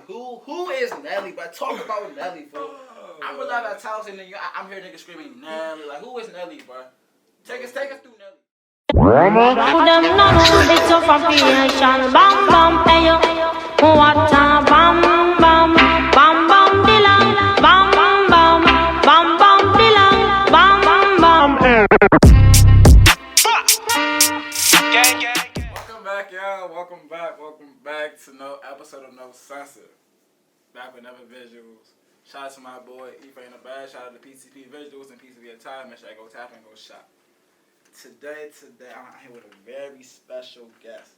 who is Nelly? But talk about Nelly, bro. I'm really at house and then I'm hearing niggas screaming Nelly. Like, who is Nelly, bro? Take us through Nelly. It's a creation. Bam bam, ayo. What a bam bam, bam bam dilang, bam bam, bam bam dilang, bam bam. Welcome back, y'all. Welcome back to no episode of No Censor. Back with another visuals. Shout out to my boy Ife in the bag. Shout out to PCP Visuals and PCP Attire. Make sure I go tap and go shop. Today, I'm here with a very special guest.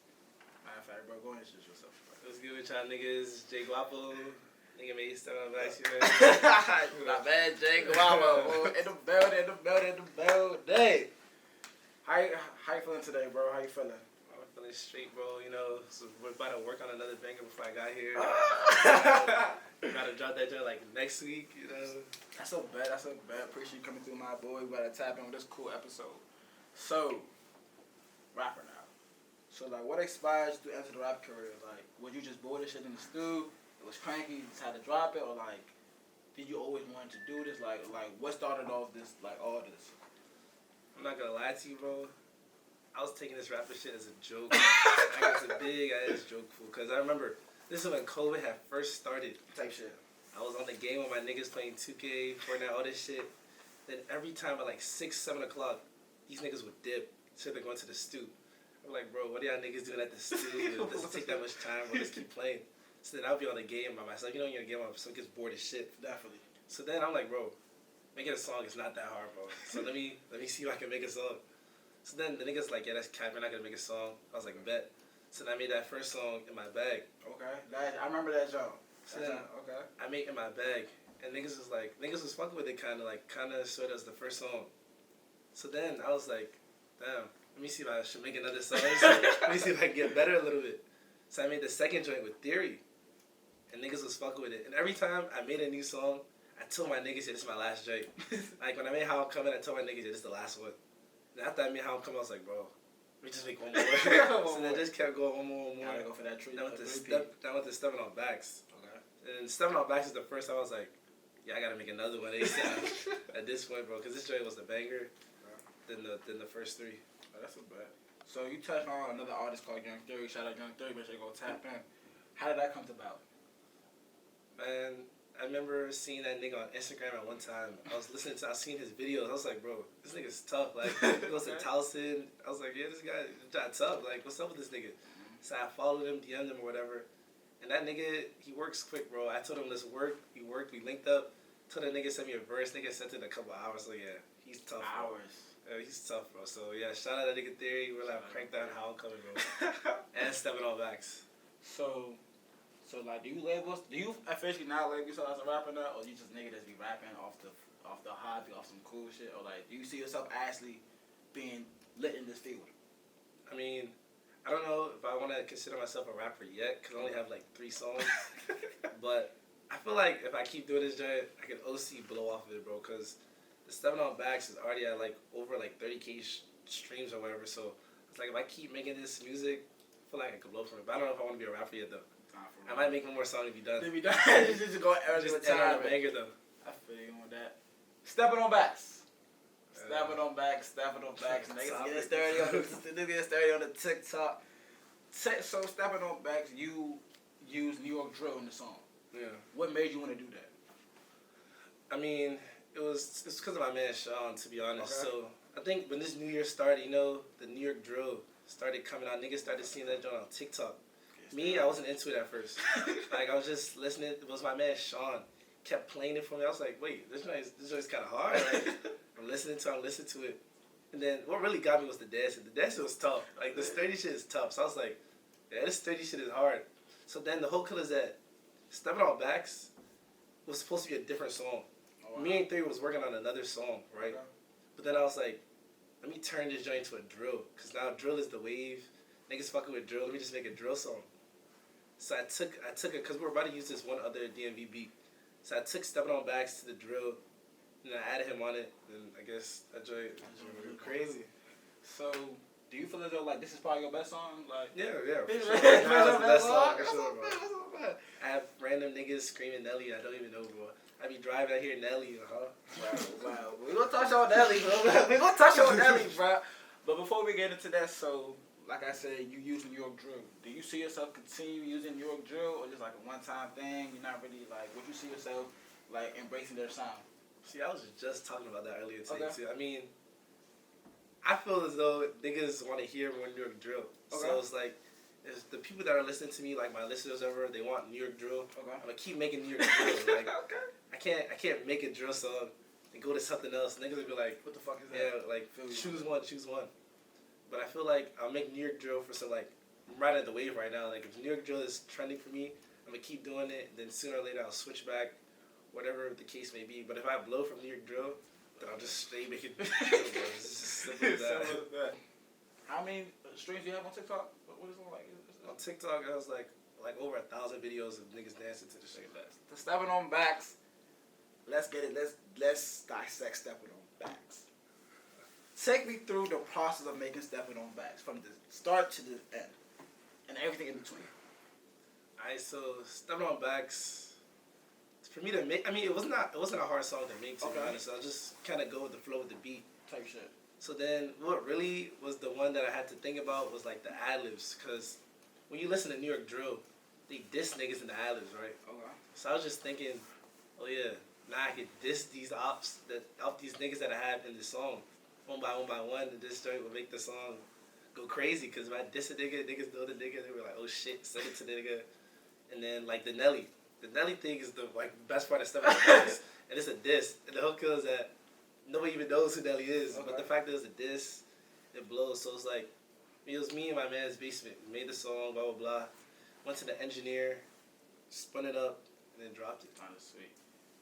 Matter of fact, bro, go ahead and introduce yourself. What's good with y'all niggas? Jguapo. Nigga made you start on black shit. My man, Jguapo. In the building. How you feeling today, bro? How you feeling? I'm feeling straight, bro. You know, so we're about to work on another banger before I got here. Gotta drop that joint like next week, you know. That's so bad. Appreciate you coming through, my boy. We about to tap in with this cool episode. So, rapper now. So, like, what inspired you to enter the rap career? Like, was you just bored of shit in the stew? It was cranky, you just had to drop it? Or, like, did you always want to do this? Like, what started off this, like, all this? I'm not gonna lie to you, bro. I was taking this rapper shit as a joke. Like, it's a big ass joke, fool. Because I remember, this is when COVID had first started. Type shit. I was on the game with my niggas playing 2K, Fortnite, all this shit. Then every time at like 6, 7 o'clock, these niggas would dip. So they're going to the stew. I'm like, bro, what are y'all niggas doing at the stew? It doesn't take that much time. We'll just keep playing. So then I'll be on the game by myself. You know, you're on the game by myself, gets bored as shit. Definitely. So then I'm like, bro, making a song is not that hard, bro. So let me see if I can make a song. So then the niggas like, yeah, that's cap. We're not gonna make a song. I was like, bet. So then I made that first song in my bag. Okay. I remember that song. So then I made it in my bag, and niggas was fucking with it, kind of sort of as the first song. So then I was like, damn, let me see if I should make another song. Let me see if I can get better a little bit. So I made the second joint with Theory, and niggas was fucking with it. And every time I made a new song, I told my niggas, yeah, this is my last joint. Like when I made How I'm Coming, I told my niggas, yeah, this is the last one. And after I made How I'm Coming, I was like, bro, let me just make one more. So then I just kept going one more. Gotta go for that treat. Then with the Stepping on Backs. Okay. And Stepping on Backs is the first time I was like, yeah, I gotta make another one ASAP at this point, bro, because this joint was the banger. Than the first three. Oh, that's so bad. So you touched on another artist called Young Theory. Shout out Young Theory, make sure you go tap in. How did that come about? Man, I remember seeing that nigga on Instagram at one time. I seen his videos. I was like, bro, this nigga's tough. Like, he goes to Towson. I was like, yeah, this guy is tough. Like, what's up with this nigga? So I followed him, DM'd him or whatever. And that nigga, he works quick, bro. I told him, let's work. We worked. We linked up. Told that nigga send me a verse. Nigga sent it in a couple hours. So yeah, he's tough. Hours. Yeah, he's tough, bro. So yeah, shout out that nigga Theory. We're like cranked down How I'm Coming, bro. And Stepping on Backs. So like, do you officially not label yourself as a rapper now, or you just nigga that's be rapping off the hobby, off some cool shit, or like, do you see yourself actually being lit in this field? I mean, I don't know if I want to consider myself a rapper yet, because I only have like 3 songs. But I feel like if I keep doing this joint, I can OC blow off of it, bro, because the Stepping on Backs is already at like over like 30K streams or whatever. So it's like if I keep making this music, I feel like I could blow from it. But I don't know if I want to be a rapper yet though. I might make one more song to be done. Just go early with time. Banger though. I feel you on that. Stepping on Backs. Stepping on Backs. Niggas get sturdy on the TikTok. So Stepping on Backs, you use New York drill in the song. Yeah. What made you want to do that? I mean, it's because of my man Sean, to be honest. Okay. So I think when this New Year started, you know, the New York drill started coming out. Niggas started seeing that joint on TikTok. Me, I wasn't into it at first. Like I was just listening. It was my man Sean kept playing it for me. I was like, wait, this joint's kind of hard. Like I'm listening to it, and then what really got me was the dancing. The dancing was tough. Like this 30 shit is tough. So I was like, yeah, this 30 shit is hard. So then the whole kill is that Stepping on Backs was supposed to be a different song. Oh, wow. Me and Theory was working on another song, right? Okay. But then I was like, let me turn this joint into a drill, because now drill is the wave. Niggas fucking with drill. Let me just make a drill song. So I took it, because we were about to use this one other DMV beat. So I took Stepping on Backs to the drill, and I added him on it, and I guess that joint was crazy. So, do you feel as though, like, this is probably your best song? Like, yeah. This is the best song? I have random niggas screaming Nelly. I don't even know, bro. I be driving out here, Nelly, Wow. We gonna touch on Nelly, bro. We gonna touch on Nelly, bro. But before we get into that, so like I said, you use New York drill. Do you see yourself continue using New York drill, or just like a one-time thing? You're not really like. Would you see yourself like embracing their sound? See, I was just talking about that earlier today, Okay. too. I mean, I feel as though niggas want to hear more New York drill. Okay. So it's like, if the people that are listening to me, like my listeners ever, they want New York drill. Okay. I'm gonna keep making New York drill. Like, Okay. I can't make a drill song and go to something else. Niggas will be like, What the fuck is that? yeah, like Feel you. choose one. But I feel like I'll make New York drill for some like I'm right at the wave right now. Like if New York drill is trending for me, I'm gonna keep doing it. Then sooner or later I'll switch back, whatever the case may be. But if I blow from New York drill, then I'll just stay making drill, bro. It's just simple as that. Simple as that. How many streams do you have on TikTok? What is it like? On TikTok, I was like over 1,000 videos of niggas dancing to the shit. The stepping on backs. Let's get it. Let's dissect stepping on backs. Take me through the process of making stepping on backs from the start to the end, and everything in between. Alright, so stepping on backs. For me to make, I mean, it wasn't a hard song to make, to be Okay. honest. I'll just kind of go with the flow with the beat. Type shit. So then, what really was the one that I had to think about was like the ad-libs, because when you listen to New York drill, they diss niggas in the ad-libs, right? Okay. So I was just thinking, oh yeah, now I could diss these these niggas that I have in this song, one by one, and this joint will make the song go crazy, because if I diss a nigga, niggas know the nigga, they were like, oh shit, send it to the nigga. And then like the Nelly thing is the like best part of stuff, and it's a diss, and the whole kill is that nobody even knows who Nelly is, but the fact that it's a diss, it blows. So it's like, it was me in my man's basement. We made the song, blah, blah, blah. Went to the engineer, spun it up, and then dropped it. Kind of sweet.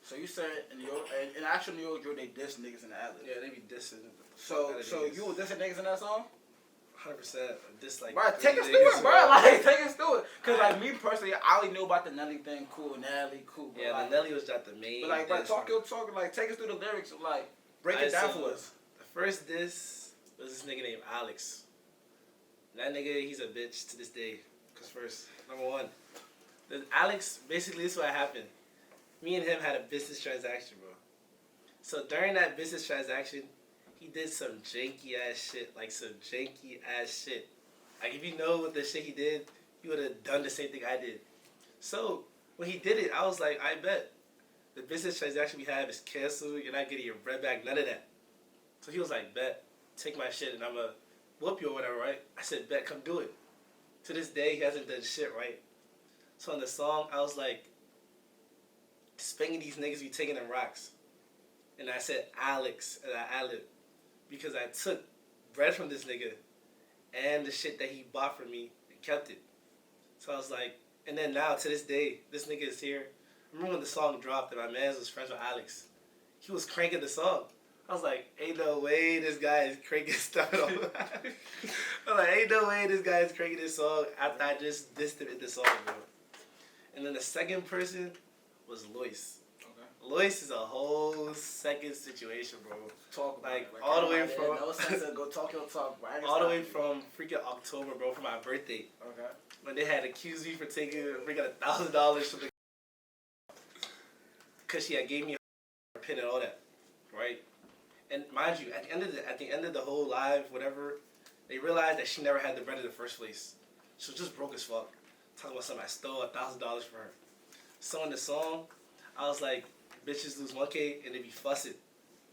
So you said in actual New York drill, they diss niggas in the ad-lib. Yeah, they be dissing. So you were dissing niggas in that song? 100%. Diss like. Bro, take us niggas, through it, bro. Like, take us through it. Cause like me personally, I only knew about the Nelly thing. Cool, Nelly, cool. Yeah, like, the Nelly was not the main. But like, bro, diss, talk, like, take us through the lyrics. Like, break it Alright, down so for us. The first diss was this nigga named Alex. That nigga, he's a bitch to this day. Cause first, number one, Alex, basically this is what happened. Me and him had a business transaction, bro. So during that business transaction, he did some janky ass shit. Like if you know what the shit he did, he would have done the same thing I did. So when he did it, I was like, I bet. The business transaction we have is canceled. You're not getting your bread back, none of that. So he was like, bet, take my shit and I'm going to whoop you or whatever, right? I said, bet, come do it. To this day, he hasn't done shit, right? So on the song, I was like, spanking these niggas be taking them rocks. And I said Alex and I ad-lib. Because I took bread from this nigga and the shit that he bought for me and kept it. So I was like, and then now to this day, this nigga is here. I remember when the song dropped and my man was friends with Alex. He was cranking the song. I was like, ain't no way this guy is cranking stuff on. I'm like, ain't no way this guy is cranking this song after I just dissed him in the song, bro. And then the second person was Lois. Okay. Lois is a whole second situation, bro. Talk about like it. all the way from no sense of go talk your talk, bro. all the way from freaking October, bro, for my birthday. Okay. When they had accused me for taking freaking $1,000 from the because she had gave me a pin and all that, right? And mind you, at the end of the whole live, whatever, they realized that she never had the bread in the first place. She was just broke as fuck. Talking about something I stole $1,000 from her. So in the song, I was like, bitches lose 1K and they be fussing.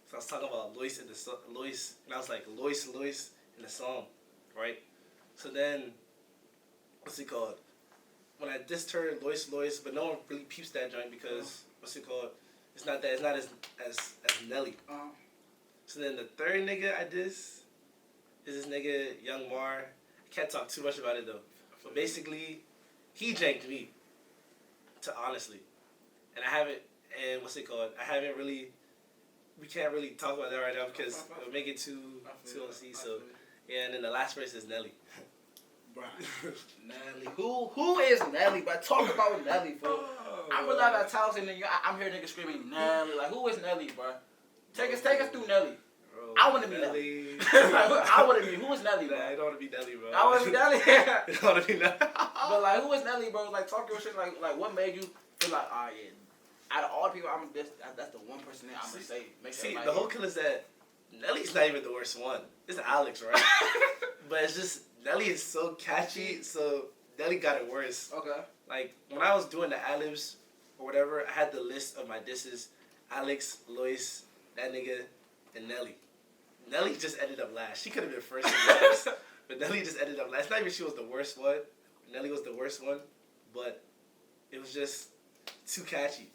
So I was talking about Lois in the Lois, and I was like Lois in the song, right? So then, what's it called? When I dissed her, Lois, but no one really peeps that joint because what's it called? It's not as Nelly. So then the third nigga I diss is this nigga Young Mar. I can't talk too much about it though. But basically, he janked me. Honestly, and I haven't. And what's it called? We can't really talk about that right now because it'll make it too on C. So yeah, and then the last person is Nelly. Bro, Nelly. Who is Nelly? But talk about Nelly, bro. I'm really at that house and then I'm hearing niggas screaming Nelly. Like, who is Nelly, bro? Take us through Nelly. Bro, I want to be Nelly. I want to be. Who is Nelly, bro? Nah, I don't want to be Nelly, bro. I want to be Nelly. I don't want to be Nelly. But like, who is Nelly, bro? Like, talk your shit. Like, what made you feel like, oh yeah, out of all the people I'm this, that's the one person that I'm gonna say. See, the whole kill is that Nelly's not even the worst one. It's Alex, right? But it's just Nelly is so catchy, so Nelly got it worse. Okay. Like when I was doing the ad-libs or whatever, I had the list of my disses: Alex, Lois, that nigga, and Nelly. Nelly just ended up last. She could have been first and last, but Nelly just ended up last. Not even she was the worst one. Nelly was the worst one, but it was just too catchy.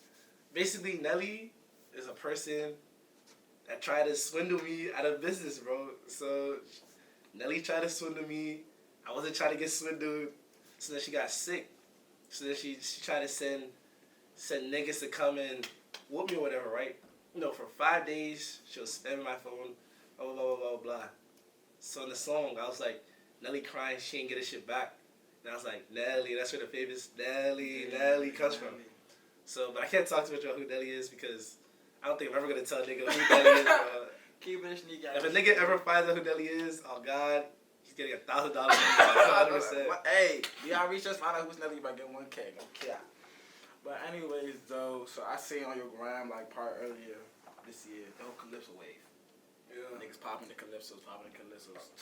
Basically, Nelly is a person that tried to swindle me out of business, bro. So Nelly tried to swindle me. I wasn't trying to get swindled. So then she got sick. So then she tried to send niggas to come and whoop me or whatever, right? You know, for 5 days, she was spamming my phone, blah, blah, blah, blah, blah. So in the song, I was like, Nelly crying, she ain't get her shit back. And I was like, Nelly, that's where the famous Nelly comes from. So, but I can't talk too much about who Nelly is because I don't think I'm ever going to tell a nigga who Nelly is, bro. Keep it sneaky. If a nigga ever finds out who Nelly is, oh God, he's getting $1,000. 100%. Hey, y'all reach us, find out who's Nelly, you might get 1K. Okay. But anyways, though, so I seen on your gram, like, part earlier this year, the whole Calypso wave. Yeah. Niggas popping the Calypsos.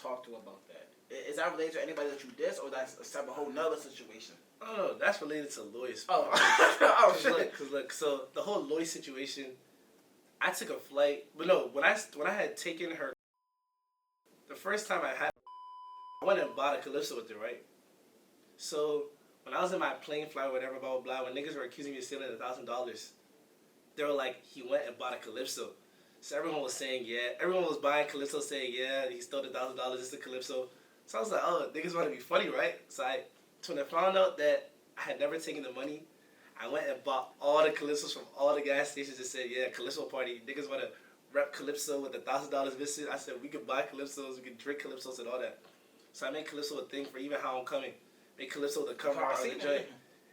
Talk to her about that. Is that related to anybody that you diss, or that's a whole nother situation? Oh, no, that's related to Lois. Oh, oh shit. Cause look, so the whole Lois situation, I took a flight, but no, when I had taken her, the first time I went and bought a Calypso with her, right? So when I was in my plane flight, whatever, blah, blah, blah, when niggas were accusing me of stealing $1,000, they were like, he went and bought a Calypso. So everyone was saying, yeah. Everyone was buying Calypso saying, yeah, he stole $1,000, it's a Calypso. So I was like, oh, niggas want to be funny, right? So when I found out that I had never taken the money, I went and bought all the Calypsos from all the gas stations and said, yeah, Calypso party. Niggas want to rep Calypso with $1,000 visit. I said, we could buy Calypsos, we could drink Calypsos and all that. So I made Calypso a thing for even how I'm coming. Made Calypso the cover art of the joint.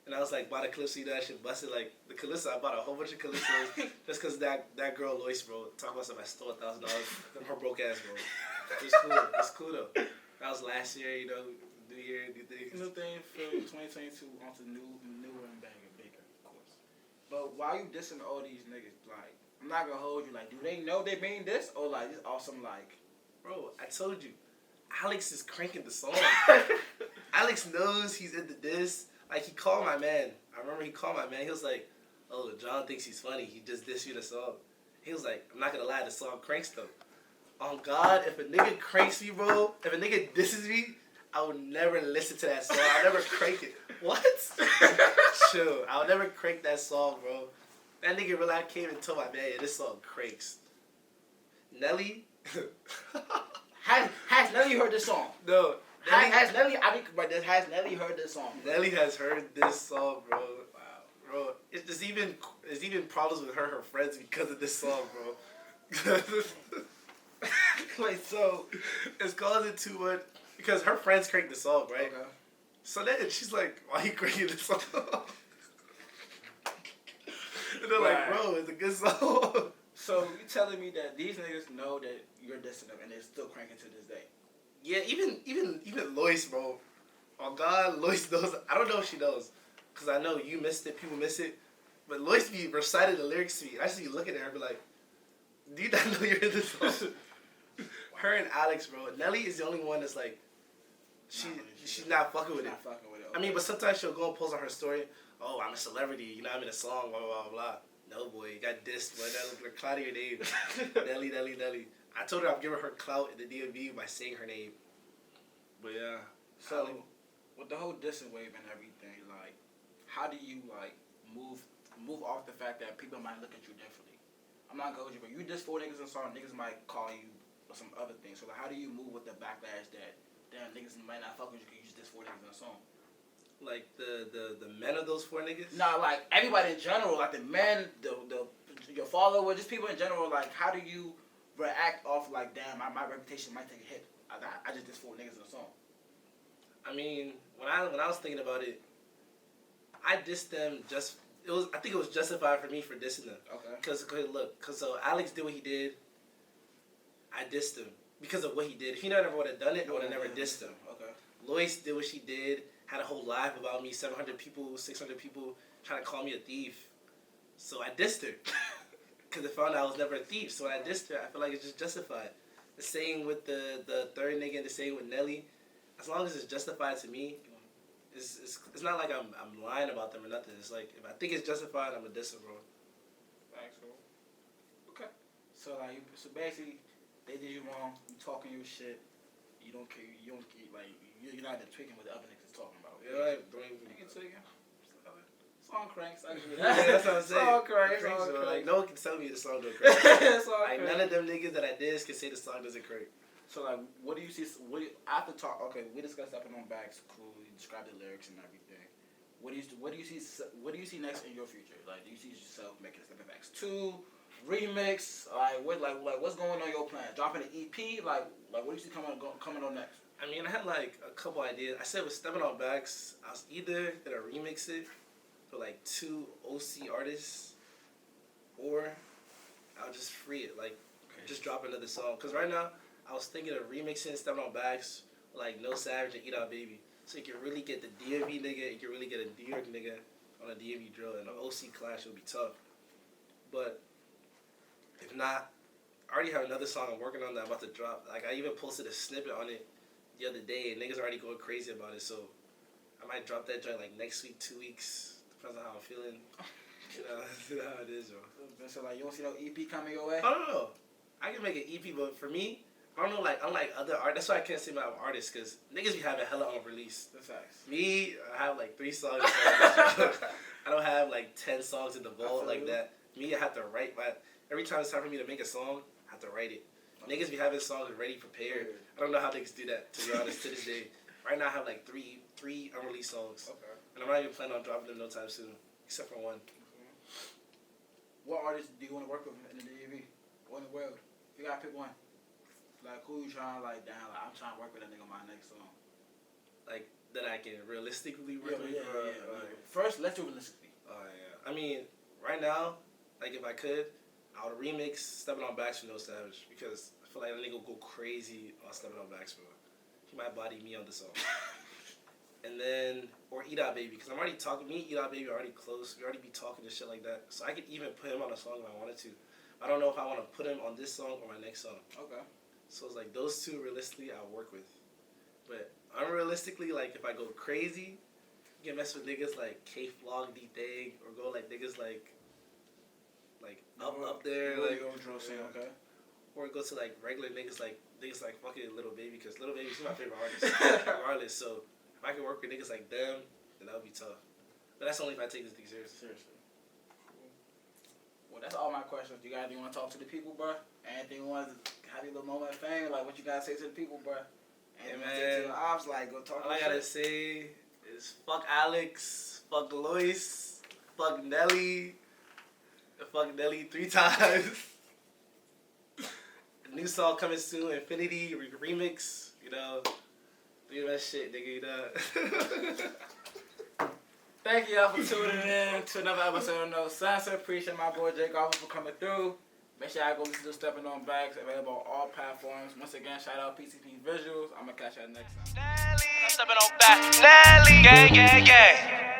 And I was like, buy the Calypso, you know, that shit busted. Like, the Calypso, I bought a whole bunch of Calypsos just because that girl, Lois, bro, talk about something, I stole $1,000 from her broke ass, bro. It's cool. It's cool, though. That was last year, you know, new year, new things. New thing for 2022 onto newer and bigger, of course. But why you dissing all these niggas? Like, I'm not gonna hold you. Like, do they know they mean this? Or, like, it's awesome, like... Bro, I told you. Alex is cranking the song. Alex knows he's in the diss. Like, he called my man. I remember he called my man. He was like, oh, John thinks he's funny. He just dissed you the song. He was like, I'm not going to lie, the song cranks though. On God, if a nigga cranks me, bro, if a nigga disses me, I will never listen to that song. I'll never crank it. What? Chill. I'll never crank that song, bro. That nigga really came and told my man, yeah, this song cranks. Nelly? Has Nelly heard this song? No. Has Nelly heard this song? Nelly has heard this song, bro. Wow. Bro, there's even problems with her friends because of this song, bro. Like, so, it's causing too much, because her friends crank the song, right? Okay. So then she's like, why you cranking this song? And they're like, bro, it's a good song. So, you telling me that these niggas know that you're dissing them and they're still cranking to this day? Yeah, even Lois, bro. Oh God, Lois knows. I don't know if she knows, cause I know you missed it, people miss it. But Lois be recited the lyrics to me. I just be looking at her, and be like, "Do you not know you're in this song?" Her and Alex, bro. Nelly is the only one that's like, she's not fucking with it. Okay. I mean, but sometimes she'll go and post on her story. Oh, I'm a celebrity. You know, I'm in a song. Blah blah blah blah. No boy, you got dissed. Boy, that look like clout of your name. Nelly. I told her I'm giving her clout in the DMV by saying her name. But yeah. So, with the whole dissing wave and everything, like, how do you, like, move off the fact that people might look at you differently? I'm not gonna hold you, but you diss 4 niggas in a song, niggas might call you or some other thing. So, like, how do you move with the backlash that, damn, niggas might not fuck with you because you just diss 4 niggas in a song? Like, the men of those 4 niggas? Nah, like, everybody in general, like, the men, your follower, just people in general, like, how do you react off, like, damn, my reputation might take a hit. I just dissed 4 niggas in a song. I mean, when I was thinking about it, I dissed them I think it was justified for me for dissing them. Okay. Cause so Alex did what he did. I dissed him because of what he did. If he never would have done it, I would have never dissed him. Okay. Lois did what she did. Had a whole live about me, 700 people, 600 people. trying to call me a thief. So I dissed her. Because they found out I was never a thief. So when I dissed her, I feel like it's just justified. The same with the third nigga and the same with Nelly. As long as it's justified to me, it's not like I'm lying about them or nothing. It's like, if I think it's justified, I'm a diss them, bro. Thanks, bro. Okay. So, like, so basically, they did you wrong. You talking your shit. You don't care. You don't like. You're not even tweaking what the other niggas talking about. Yeah, right. Don't even. Song cranks. I agree. Yeah, that's what I'm saying. Song cranks. Like, no one can tell me the song don't crank. Like, none of them niggas that I did can say the song doesn't crank. So, like, what do you see? After talk, okay, we discussed Stepping on Backs. Cool. You described the lyrics and everything. What do you see next in your future? Like, do you see yourself making Stepping Backs 2, remix? Like, what's going on in your plan? Dropping an EP? Like, what do you see coming on next? I mean, I had like a couple ideas. I said with Stepping on Backs, I was either gonna remix it for like 2 OC artists, or I'll just free it, like just drop another song. Cause right now I was thinking of remixing Stepping on Backs, like No Savage and Eat Out Baby, so you can really get the DMV nigga, you can really get a New York nigga on a DMV drill, and an OC clash will be tough. But if not, I already have another song I'm working on that I'm about to drop. Like, I even posted a snippet on it the other day, and niggas are already going crazy about it. So I might drop that joint like next week, 2 weeks. Depends on how I'm feeling. You know, that's how it is, bro. So, like, you don't see no EP coming your way? I don't know. I can make an EP, but for me, I don't know, like, unlike other artists, that's why I can't say I'm an artist, because niggas be having hella on release. That's facts. Me, I have like 3 songs. I don't have like 10 songs in the vault like that. Me, I have to write every time it's time for me to make a song, I have to write it. Niggas be having songs ready, prepared. I don't know how niggas do that, to be honest, to this day. Right now, I have like three unreleased songs. Okay. And I'm not even planning on dropping them no time soon, except for one. What artists do you want to work with in the DAV? Or in the world? If you gotta pick one. Like, who you trying to, like, down? Like, I'm trying to work with that nigga on my next song. Like, that I can realistically work with? Yeah. First, let's do realistically. Yeah. I mean, right now, like, if I could, I would remix Stepping on Backs with No Savage, because I feel like that nigga will go crazy on Stepping on Backs, bro. He might body me on the song. And then, or Eat Out Baby, because I'm already talking, me and Eat Out Baby are already close. We already be talking and shit like that. So I could even put him on a song if I wanted to. I don't know if I want to put him on this song or my next song. Okay. So it's like those 2 realistically I'll work with. But unrealistically, like if I go crazy, you can mess with niggas like K-Flog, D-Thing, or go like niggas like up there. Like, okay. Or go to like regular niggas like fucking Little Baby, because Little Baby's my favorite artist, regardless. So if I can work with niggas like them, then that would be tough. But that's only if I take this thing seriously. Cool. Well, that's all my questions. You guys, want to talk to the people, bro? Anything you want to have your little moment of fame? Like, what you guys say to the people, bro? And man, say to the ops, like, go talk. All I gotta say is fuck Alex, fuck Lois, fuck Nelly, fuck Nelly 3 times. New song coming soon, Infinity remix, you know. Do that shit, nigga, you know. Thank y'all for tuning in to another episode of No Censor. Appreciate my boy Jguapo for coming through. Make sure y'all go listen to Stepping on Backs, available on all platforms. Once again, shout out PCP Visuals. I'm gonna catch y'all next time. Nelly, stepping on back. Nelly, gang, gang, gang.